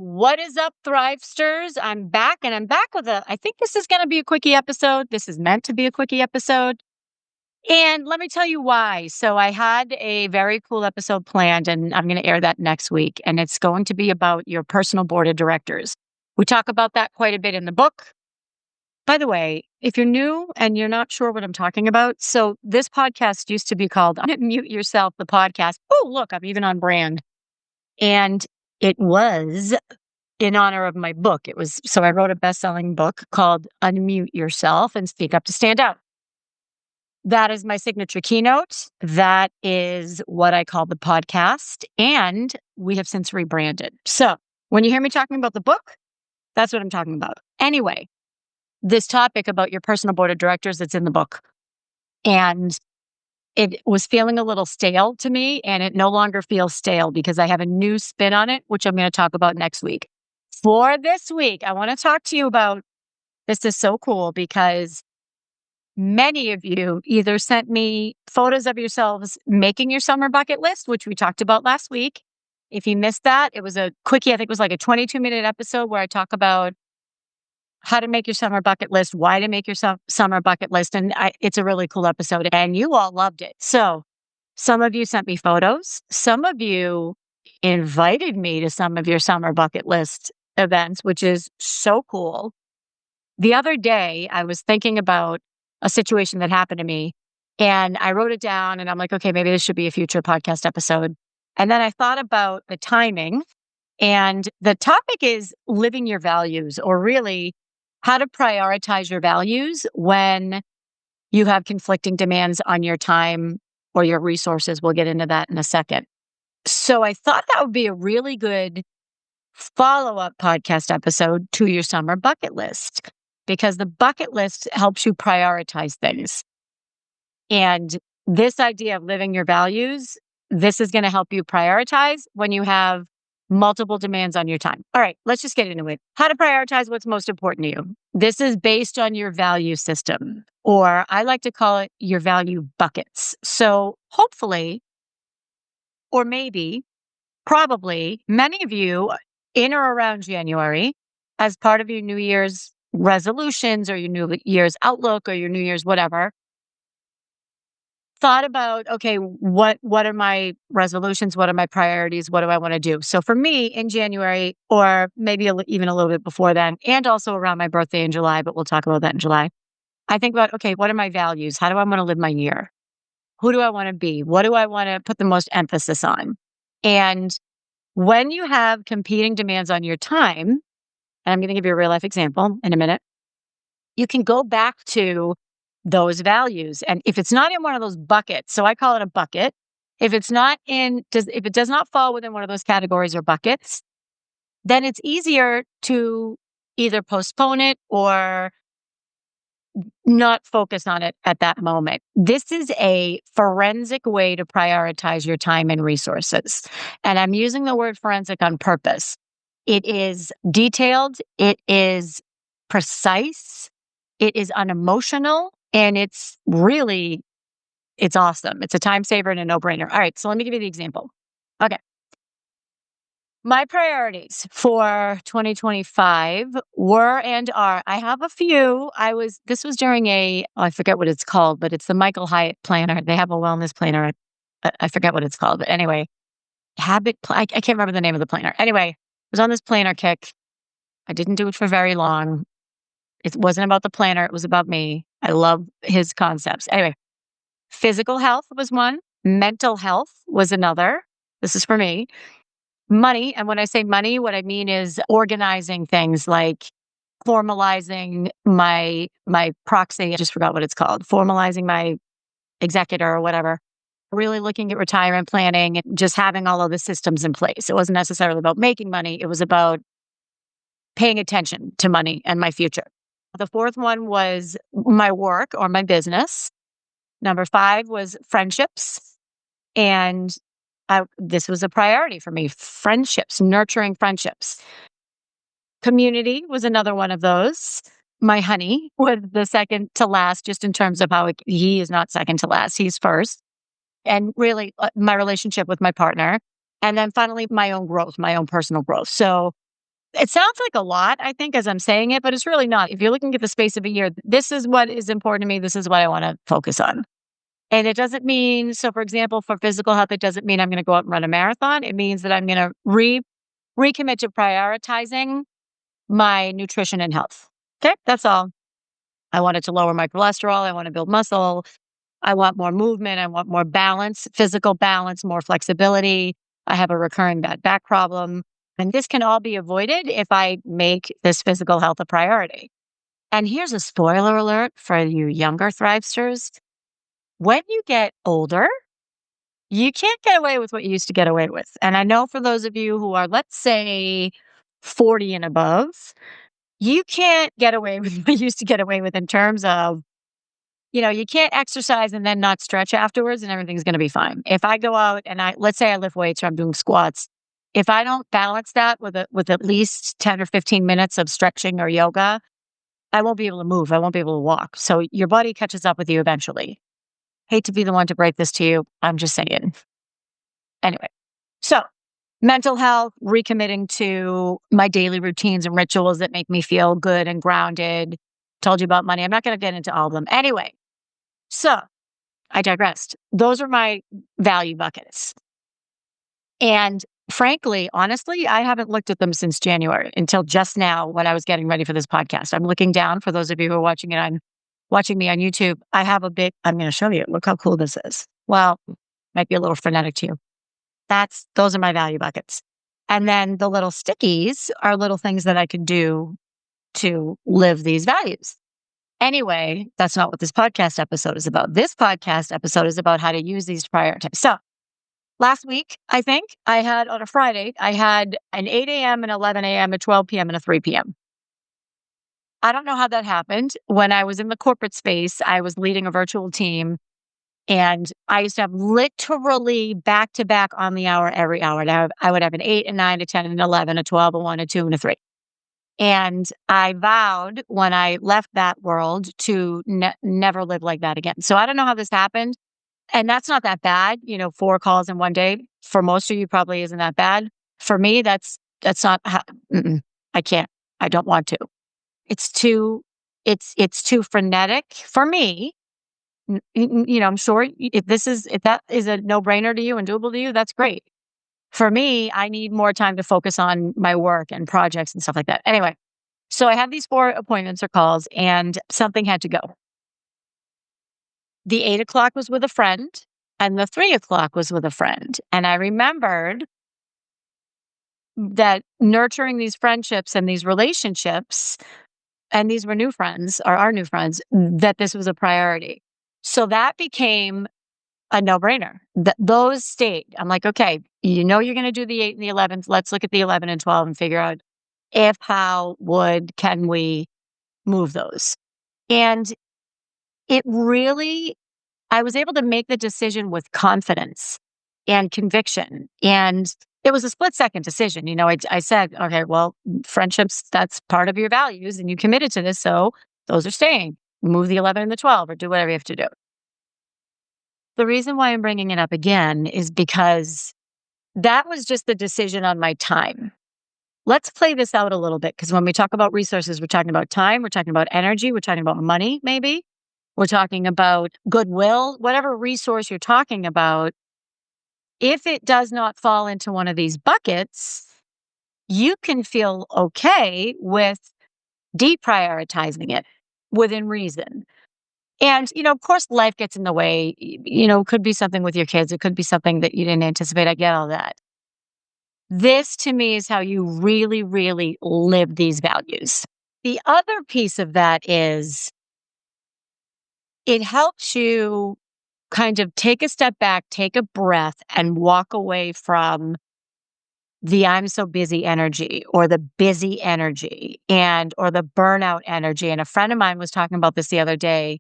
What is up, Thrivesters? I'm back and I'm back with I think this is going to be a quickie episode. This is meant to be a quickie episode. And let me tell you why. So I had a very cool episode planned and I'm going to air that next week. And it's going to be about your personal board of directors. We talk about that quite a bit in the book. By the way, if you're new and you're not sure what I'm talking about, so this podcast used to be called Unmute Yourself, the podcast. Oh, look, I'm even on brand. And it was in honor of my book. So I wrote a best-selling book called Unmute Yourself and Speak Up to Stand Out. That is my signature keynote. That is what I call the podcast. And we have since rebranded. So when you hear me talking about the book, that's what I'm talking about. Anyway, this topic about your personal board of directors, it's in the book. And it was feeling a little stale to me, and it no longer feels stale because I have a new spin on it, which I'm going to talk about next week. For this week, I want to talk to you about, this is so cool because many of you either sent me photos of yourselves making your summer bucket list, which we talked about last week. If you missed that, it was a quickie. I think it was like a 22-minute episode where I talk about how to make your summer bucket list, why to make your summer bucket list. And it's a really cool episode and you all loved it. So some of you sent me photos. Some of you invited me to some of your summer bucket list events, which is so cool. The other day, I was thinking about a situation that happened to me and I wrote it down and I'm like, okay, maybe this should be a future podcast episode. And then I thought about the timing, and the topic is living your values, or really how to prioritize your values when you have conflicting demands on your time or your resources. We'll get into that in a second. So I thought that would be a really good follow-up podcast episode to your summer bucket list, because the bucket list helps you prioritize things. And this idea of living your values, this is going to help you prioritize when you have multiple demands on your time. All right, let's just get into it. How to prioritize what's most important to you. This is based on your value system, or I like to call it your value buckets. So hopefully, or maybe, probably, many of you in or around January, as part of your New Year's resolutions or your New Year's outlook or your New Year's whatever, thought about, okay, what are my resolutions? What are my priorities? What do I want to do? So for me in January, or maybe even a little bit before then, and also around my birthday in July, but we'll talk about that in July, I think about, okay, what are my values? How do I want to live my year? Who do I want to be? What do I want to put the most emphasis on? And when you have competing demands on your time, and I'm going to give you a real life example in a minute, you can go back to those values. And if it's not in one of those buckets, so I call it a bucket. If it's not if it does not fall within one of those categories or buckets, then it's easier to either postpone it or not focus on it at that moment. This is a forensic way to prioritize your time and resources. And I'm using the word forensic on purpose. It is detailed, it is precise, it is unemotional, and it's awesome. It's a time saver and a no-brainer. All right, so let me give you the example. Okay. My priorities for 2025 were and are, I have a few. This was during I forget what it's called, but it's the Michael Hyatt planner. They have a wellness planner. I forget what it's called, but anyway, I can't remember the name of the planner. Anyway, I was on this planner kick. I didn't do it for very long. It wasn't about the planner. It was about me. I love his concepts. Anyway, physical health was one. Mental health was another. This is for me. Money. And when I say money, what I mean is organizing things like formalizing my proxy. I just forgot what it's called. Formalizing my executor or whatever. Really looking at retirement planning and just having all of the systems in place. It wasn't necessarily about making money. It was about paying attention to money and my future. The fourth one was my work or my business. Number 5 was friendships. And this was a priority for me. Friendships, nurturing friendships. Community was another one of those. My honey was the second to last, just in terms of how he is not second to last. He's first. And really my relationship with my partner. And then finally, my own growth, my own personal growth. So it sounds like a lot, I think, as I'm saying it, but it's really not. If you're looking at the space of a year, this is what is important to me. This is what I want to focus on. And it doesn't mean, so for example, for physical health, it doesn't mean I'm going to go out and run a marathon. It means that I'm going to recommit to prioritizing my nutrition and health. Okay, that's all. I want it to lower my cholesterol. I want to build muscle. I want more movement. I want more balance, physical balance, more flexibility. I have a recurring bad back problem. And this can all be avoided if I make this physical health a priority. And here's a spoiler alert for you younger Thrivesters. When you get older, you can't get away with what you used to get away with. And I know for those of you who are, let's say, 40 and above, you can't get away with what you used to get away with in terms of, you can't exercise and then not stretch afterwards and everything's going to be fine. If I go out and let's say I lift weights or I'm doing squats, if I don't balance that with at least 10 or 15 minutes of stretching or yoga, I won't be able to move. I won't be able to walk. So your body catches up with you eventually. Hate to be the one to break this to you. I'm just saying. Anyway, so mental health, recommitting to my daily routines and rituals that make me feel good and grounded. Told you about money. I'm not going to get into all of them. Anyway, so I digressed. Those are my value buckets. And frankly, honestly, I haven't looked at them since January until just now when I was getting ready for this podcast. I'm looking down for those of you who are watching me on YouTube. I have I'm going to show you. Look how cool this is. Well, might be a little frenetic to you. Those are my value buckets. And then the little stickies are little things that I can do to live these values. Anyway, that's not what this podcast episode is about. This podcast episode is about how to use these to prioritize. So last week, I think on a Friday, I had an 8 a.m., an 11 a.m., a 12 p.m., and a 3 p.m. I don't know how that happened. When I was in the corporate space, I was leading a virtual team, and I used to have literally back-to-back on the hour every hour. I would have an 8, a 9, a 10, an 11, a 12, a 1, a 2, and a 3. And I vowed when I left that world to never live like that again. So I don't know how this happened. And that's not that bad. 4 calls in one day. For most of you, probably isn't that bad. For me, that's not how, I can't. I don't want to. It's too frenetic for me. I'm sure if that is a no-brainer to you and doable to you, that's great. For me, I need more time to focus on my work and projects and stuff like that. Anyway, so I had these 4 appointments or calls and something had to go. The 8 o'clock was with a friend and the 3 o'clock was with a friend. And I remembered that nurturing these friendships and these relationships, and these were new friends or our new friends, that this was a priority. So that became a no-brainer. Those stayed. I'm like, okay, you're going to do the 8 and the 11. Let's look at the 11 and 12 and figure out can we move those? And I was able to make the decision with confidence and conviction. And it was a split-second decision. I said, okay, well, friendships, that's part of your values and you committed to this. So those are staying. Move the 11 and the 12 or do whatever you have to do. The reason why I'm bringing it up again is because that was just the decision on my time. Let's play this out a little bit, because when we talk about resources, we're talking about time, we're talking about energy, we're talking about money, maybe. We're talking about goodwill, whatever resource you're talking about. If it does not fall into one of these buckets, you can feel okay with deprioritizing it within reason. And, of course, life gets in the way. It could be something with your kids. It could be something that you didn't anticipate. I get all that. This, to me, is how you really, really live these values. The other piece of that is it helps you kind of take a step back, take a breath, and walk away from the I'm so busy energy or the busy energy or the burnout energy. And a friend of mine was talking about this the other day.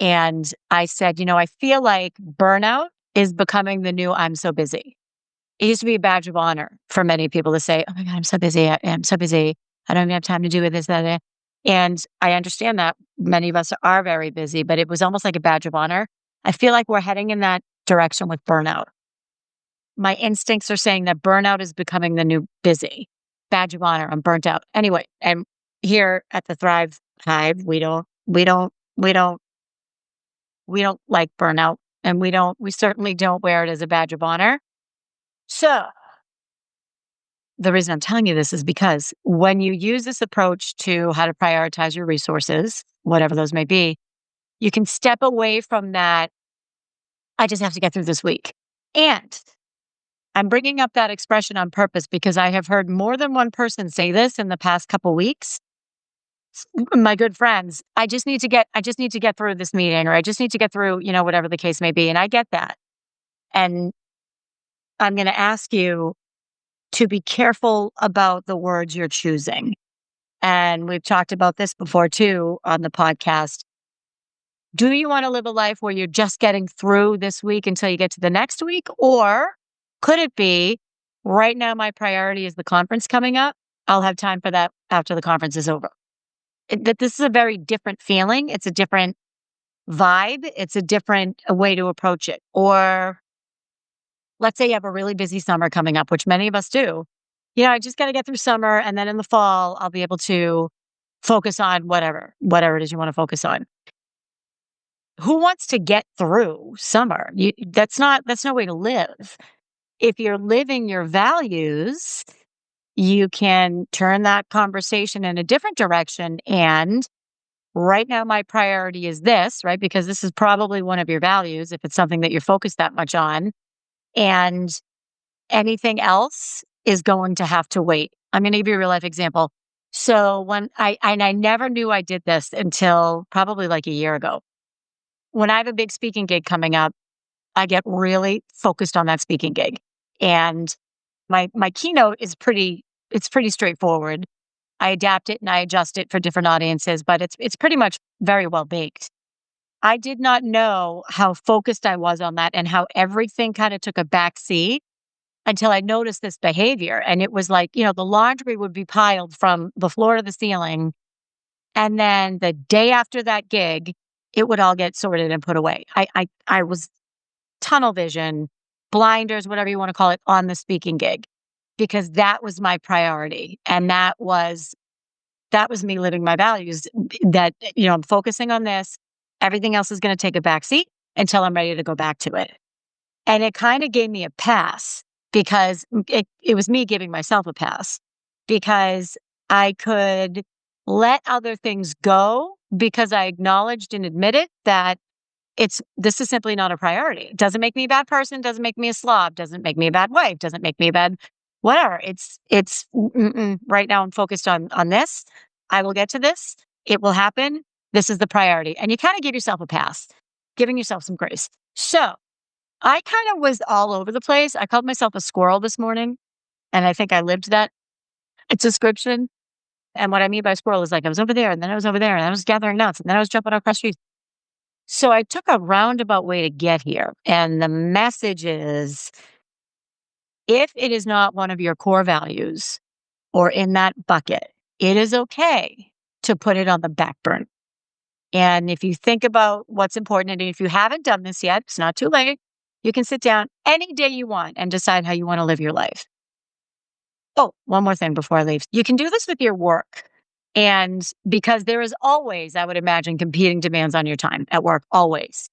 And I said, I feel like burnout is becoming the new I'm so busy. It used to be a badge of honor for many people to say, oh my God, I'm so busy. I'm so busy. I don't even have time to do with this, that. And I understand that many of us are very busy, but it was almost like a badge of honor. I feel like we're heading in that direction with burnout. My instincts are saying that burnout is becoming the new busy. badge of honor. I'm burnt out. Anyway, and here at the Thrive Hive, we don't like burnout, and we certainly don't wear it as a badge of honor. So the reason I'm telling you this is because when you use this approach to how to prioritize your resources, whatever those may be, you can step away from that. I just have to get through this week. And I'm bringing up that expression on purpose because I have heard more than one person say this in the past couple weeks. My good friends, I just need to get through this meeting, or I just need to get through, whatever the case may be. And I get that. And I'm going to ask you to be careful about the words you're choosing. And we've talked about this before too on the podcast. Do you want to live a life where you're just getting through this week until you get to the next week? Or could it be right now, my priority is the conference coming up? I'll have time for that after the conference is over. That this is a very different feeling. It's a different vibe. It's a different way to approach it. Or let's say you have a really busy summer coming up, which many of us do. I just got to get through summer. And then in the fall, I'll be able to focus on whatever it is you want to focus on. Who wants to get through summer? That's no way to live. If you're living your values, you can turn that conversation in a different direction. And right now, my priority is this, right? Because this is probably one of your values if it's something that you're focused that much on. And anything else is going to have to wait. I'm going to give you a real life example. So when I never knew I did this until probably like a year ago. When I have a big speaking gig coming up, I get really focused on that speaking gig. And my keynote is pretty straightforward. I adapt it and I adjust it for different audiences, but it's pretty much very well baked. I did not know how focused I was on that and how everything kind of took a back seat until I noticed this behavior. And it was like, the laundry would be piled from the floor to the ceiling. And then the day after that gig, it would all get sorted and put away. I was tunnel vision, blinders, whatever you want to call it, on the speaking gig, because that was my priority. And that was me living my values, that, I'm focusing on this. Everything else is going to take a back seat until I'm ready to go back to it. And it kind of gave me a pass, because it was me giving myself a pass, because I could let other things go because I acknowledged and admitted that this is simply not a priority. It doesn't make me a bad person, doesn't make me a slob, doesn't make me a bad wife, doesn't make me a bad whatever. Right now I'm focused on this. I will get to this. It will happen. This is the priority. And you kind of give yourself a pass, giving yourself some grace. So I kind of was all over the place. I called myself a squirrel this morning, and I think I lived that description. And what I mean by squirrel is like I was over there, and then I was over there, and I was gathering nuts, and then I was jumping across trees. So I took a roundabout way to get here. And the message is, if it is not one of your core values or in that bucket, it is okay to put it on the back burner. And if you think about what's important, and if you haven't done this yet, it's not too late. You can sit down any day you want and decide how you want to live your life. Oh, one more thing before I leave. You can do this with your work. And because there is always, I would imagine, competing demands on your time at work, always.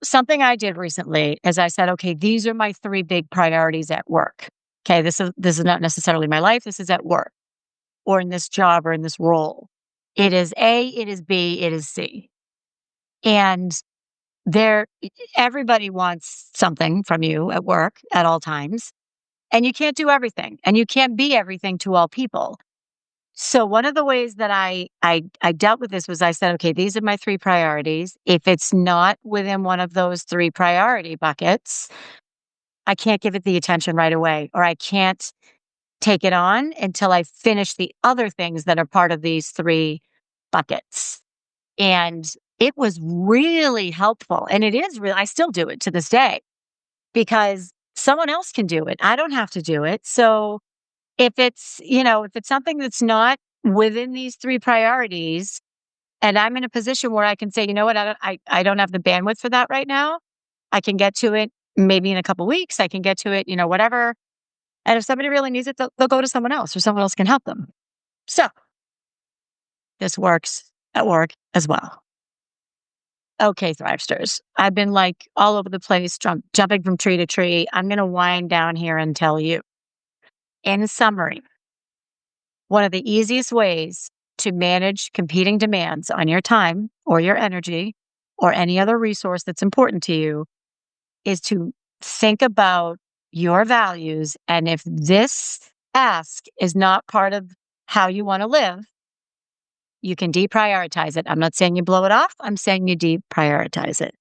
Something I did recently is I said, okay, these are my 3 big priorities at work. Okay, this is not necessarily my life. This is at work, or in this job, or in this role. It is A, it is B, it is C. And everybody wants something from you at work at all times. And you can't do everything, and you can't be everything to all people. So one of the ways that I dealt with this was I said, okay, these are my 3 priorities. If it's not within one of those 3 priority buckets, I can't give it the attention right away, or I can't take it on until I finish the other things that are part of these 3 buckets. And it was really helpful. And it is I still do it to this day, because someone else can do it. I don't have to do it. So if it's something that's not within these 3 priorities, and I'm in a position where I can say, you know what, I don't have the bandwidth for that right now. I can get to it maybe in a couple weeks. I can get to it, whatever. And if somebody really needs it, they'll go to someone else or someone else can help them. So this works at work as well. Okay, Thrivesters. I've been like all over the place, jumping from tree to tree. I'm going to wind down here and tell you, in summary, one of the easiest ways to manage competing demands on your time or your energy or any other resource that's important to you is to think about your values. And if this ask is not part of how you want to live, you can deprioritize it. I'm not saying you blow it off. I'm saying you deprioritize it.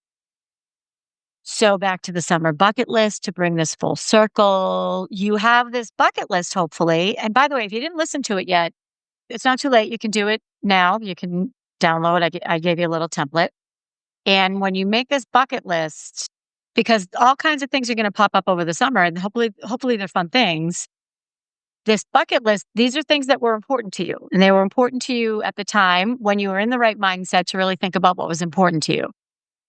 So back to the summer bucket list to bring this full circle. You have this bucket list, hopefully. And by the way, if you didn't listen to it yet, it's not too late. You can do it now. You can download. I gave you a little template. And when you make this bucket list, because all kinds of things are going to pop up over the summer, and hopefully they're fun things. This bucket list, these are things that were important to you. And they were important to you at the time when you were in the right mindset to really think about what was important to you.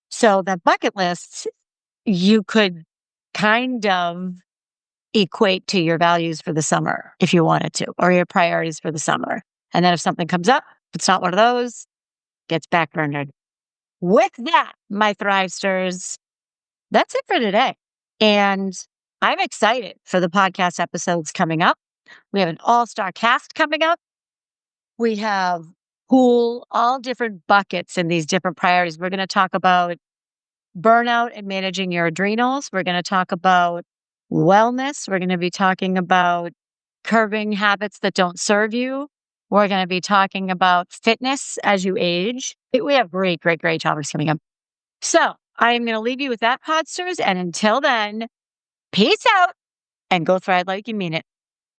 So that bucket list, you could kind of equate to your values for the summer if you wanted to, or your priorities for the summer. And then if something comes up, if it's not one of those, gets backburnered. With that, my Thrivesters, that's it for today. And I'm excited for the podcast episodes coming up. We have an all-star cast coming up. We have all different buckets in these different priorities. We're going to talk about burnout and managing your adrenals. We're going to talk about wellness. We're going to be talking about curbing habits that don't serve you. We're going to be talking about fitness as you age. We have great topics coming up. So I am going to leave you with that, Podsters. And until then, peace out and go thrive like you mean it.